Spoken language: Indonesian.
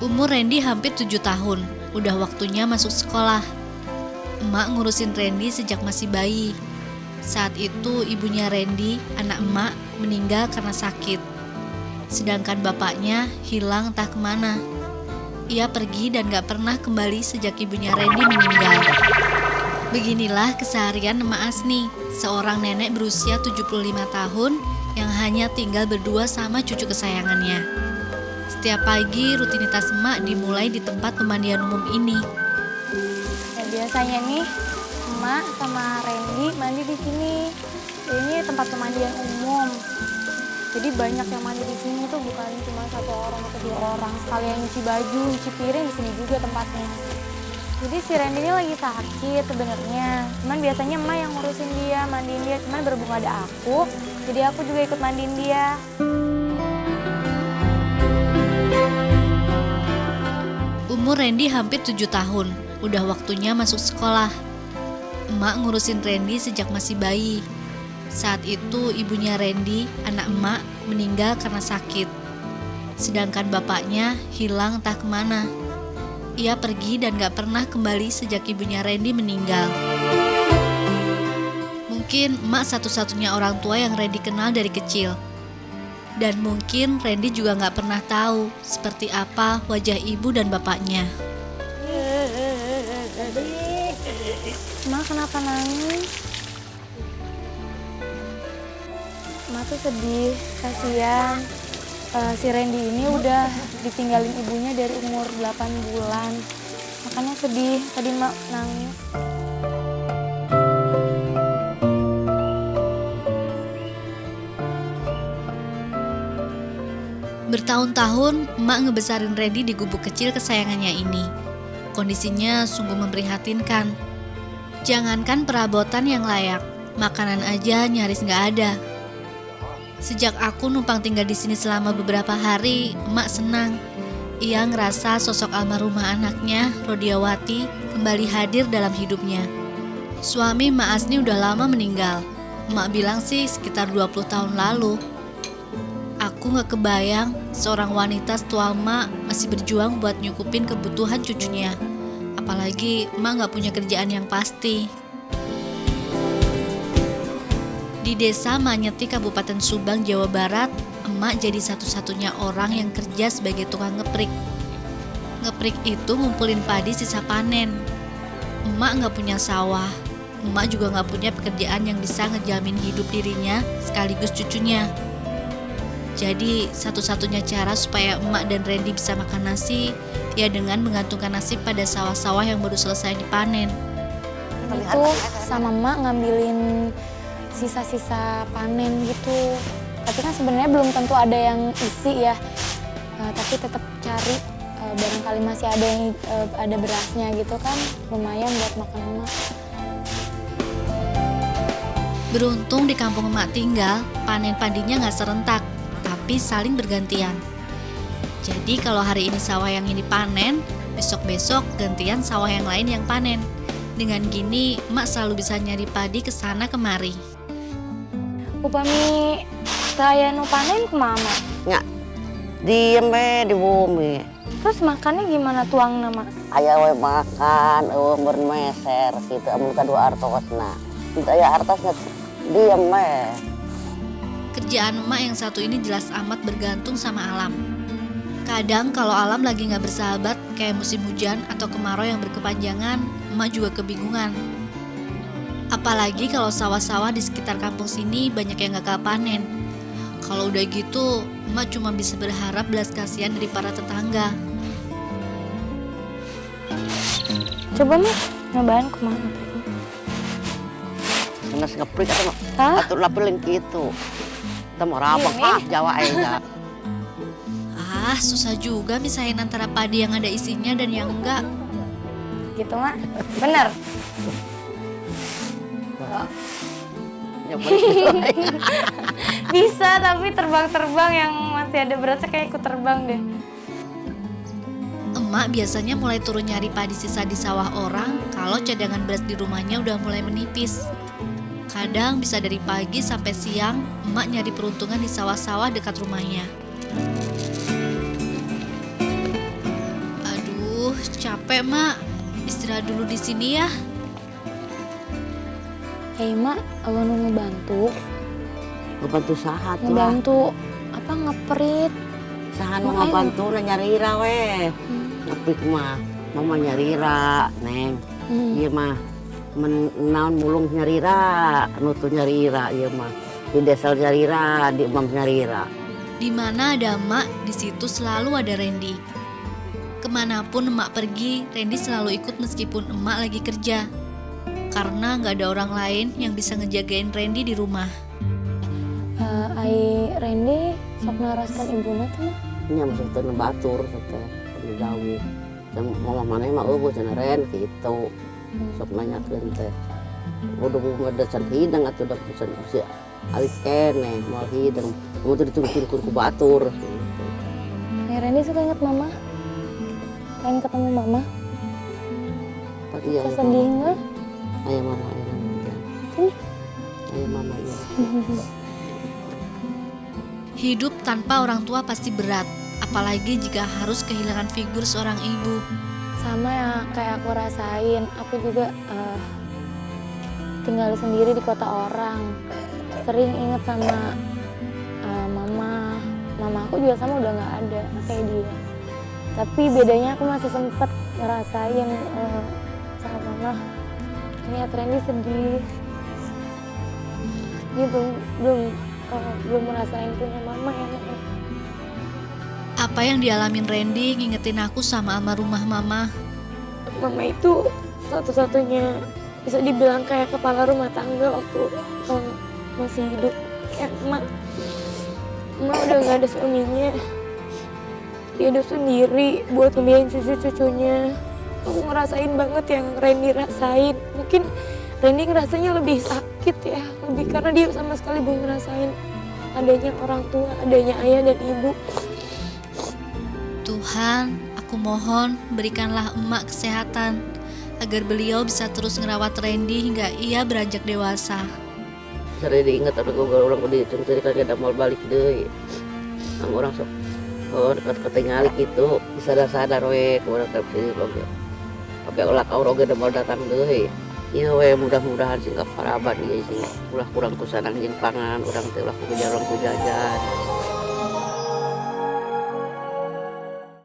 Umur Randy hampir 7 tahun, udah waktunya masuk sekolah. Emak ngurusin Randy sejak masih bayi. Saat itu ibunya Randy, anak emak, meninggal karena sakit. Sedangkan bapaknya hilang entah kemana. Ia pergi dan gak pernah kembali sejak ibunya Randy meninggal. Beginilah keseharian emak Asni, seorang nenek berusia 75 tahun yang hanya tinggal berdua sama cucu kesayangannya. Setiap pagi rutinitas emak dimulai di tempat pemandian umum ini. Ya, biasanya nih emak sama Randy mandi di sini. Ini tempat pemandian umum. Jadi banyak yang mandi di sini tuh bukan cuma satu orang atau dua orang. Sekalian nyuci baju, nyuci piring di sini juga tempatnya. Jadi si Randy ini lagi sakit sebenarnya. Cuman biasanya emak yang ngurusin dia, mandiin dia. Cuman berhubung ada aku, jadi aku juga ikut mandiin dia. Umur Randy hampir 7 tahun, udah waktunya masuk sekolah. Emak ngurusin Randy sejak masih bayi. Saat itu ibunya Randy, anak emak, meninggal karena sakit. Sedangkan bapaknya hilang entah kemana. Ia pergi dan gak pernah kembali sejak ibunya Randy meninggal. Mungkin emak satu-satunya orang tua yang Randy kenal dari kecil. Dan mungkin Randy juga gak pernah tahu seperti apa wajah ibu dan bapaknya. Emak kenapa nangis? Emak tuh sedih, kasihan. Si Randy ini udah ditinggalin ibunya dari umur 8 bulan. Makanya sedih, tadi emak nangis. Bertahun-tahun, emak ngebesarin Randy di gubuk kecil kesayangannya ini. Kondisinya sungguh memprihatinkan. Jangankan perabotan yang layak, makanan aja nyaris gak ada. Sejak aku numpang tinggal di sini selama beberapa hari, emak senang. Ia ngerasa sosok almarhumah anaknya, Rodiawati, kembali hadir dalam hidupnya. Suami emak Asni udah lama meninggal. Emak bilang sih sekitar 20 tahun lalu. Aku gak kebayang seorang wanita setua emak masih berjuang buat nyukupin kebutuhan cucunya. Apalagi emak gak punya kerjaan yang pasti. Di desa Manyeti, Kabupaten Subang, Jawa Barat, emak jadi satu-satunya orang yang kerja sebagai tukang ngeprik. Ngeprik itu ngumpulin padi sisa panen. Emak gak punya sawah. Emak juga gak punya pekerjaan yang bisa ngejamin hidup dirinya sekaligus cucunya. Jadi satu-satunya cara supaya emak dan Randy bisa makan nasi, ya dengan menggantungkan nasib pada sawah-sawah yang baru selesai dipanen. Ini tuh sama emak ngambilin sisa-sisa panen gitu. Tapi kan sebenarnya belum tentu ada yang isi ya. Tapi tetap cari, barangkali masih ada yang ada berasnya gitu kan, lumayan buat makan emak. Beruntung di kampung emak tinggal, panen padinya gak serentak, tapi saling bergantian. Jadi kalau hari ini sawah yang ini panen, besok-besok gantian sawah yang lain yang panen. Dengan gini, emak selalu bisa nyari padi ke sana kemari. Upami saya nu panen kemana? Nggak, diem di bumi. Terus makannya gimana tuang nama? Ayah we makan, bermeser gitu, ambil kedua artosna. Kita ya artosnya diem Kerjaan emak yang satu ini jelas amat bergantung sama alam. Kadang kalau alam lagi gak bersahabat kayak musim hujan atau kemarau yang berkepanjangan, emak juga kebingungan. Apalagi kalau sawah-sawah di sekitar kampung sini banyak yang gagal panen. Kalau udah gitu, emak cuma bisa berharap belas kasihan dari para tetangga. Coba nih, nyobain kemana? Nasi ngeprik atau Hah? atur lapiling gitu. Kita mau rabang Ini? Jawa aja. Susah juga misahin antara padi yang ada isinya dan yang enggak. Gitu mak? Bener? Ya, bener. Bisa, tapi terbang-terbang yang masih ada berasnya kayak ikut terbang deh. Emak biasanya mulai turun nyari padi sisa di sawah orang kalau cadangan beras di rumahnya udah mulai menipis. Kadang bisa dari pagi sampai siang, emak nyari peruntungan di sawah-sawah dekat rumahnya. capek, Mak. Istirahat dulu di sini ya. Hei mak, awan nu ngebantu. Ngebantu sahat lah. Ngebantu apa ngeperit. Sahan Makanya. mau ngebantu na nyarira weh. Tapi mah mama nyarira, Neng. Iya mah naon mulung nyarira, nutu nyarira iya mah. Di desa nyarira, di imam nyarira. Di mana ada emak, di situ selalu ada Randy. Kemanapun emak pergi, Randy selalu ikut meskipun emak lagi kerja. Karena nggak ada orang lain yang bisa ngejagain Randy di rumah. Ai Randy sok naraskan ibuna tuh mah. Nya masuk teu batur teh di gawe. Dan mama mana mah eueuh cenah Ren kitu. Sok nanyakeun teh. Udah ada can hidang atuh da pesan si alis kene moal hidang. Mau tuh ditungguin ku batur. Ai Randy suka inget mama. Pengen ketemu mama. Tapi ya Sedih nggak? aya mama aya mama. Sini. Aya mama ya. Hidup tanpa orang tua pasti berat, apalagi jika harus kehilangan figur seorang ibu. Sama ya kayak aku rasain. Aku juga tinggal sendiri di kota orang. Sering inget sama mama. Mama aku juga sama udah nggak ada kayak dia. Tapi bedanya aku masih sempet ngerasain sama mama. Lihat Randy sedih. Dia belum merasain punya mama yang Apa yang dialamin Randy ngingetin aku sama almarhumah mama. mama itu satu-satunya bisa dibilang kayak kepala rumah tangga waktu masih hidup. Kayak emak udah nggak ada suaminya, dia hidup sendiri buat ngebiayain cucu-cucunya. Aku ngerasain banget yang Randy rasain. Mungkin Randy ngerasanya lebih sakit ya, lebih karena dia sama sekali belum ngerasain adanya orang tua, adanya ayah dan ibu. Tuhan, aku mohon berikanlah emak kesehatan agar beliau bisa terus ngerawat Randy hingga ia beranjak dewasa. Sering diingat tapi gue orang di cerita kita mau balik deh. Ang orang sok ketinggalan gitu sadar we kurang tapi pakai olah kau roge mau datang deh. Iya we mudah-mudahan sih paraban dia sih ulah kurang kusanang jeung pangan orang teh ulah ku jajan.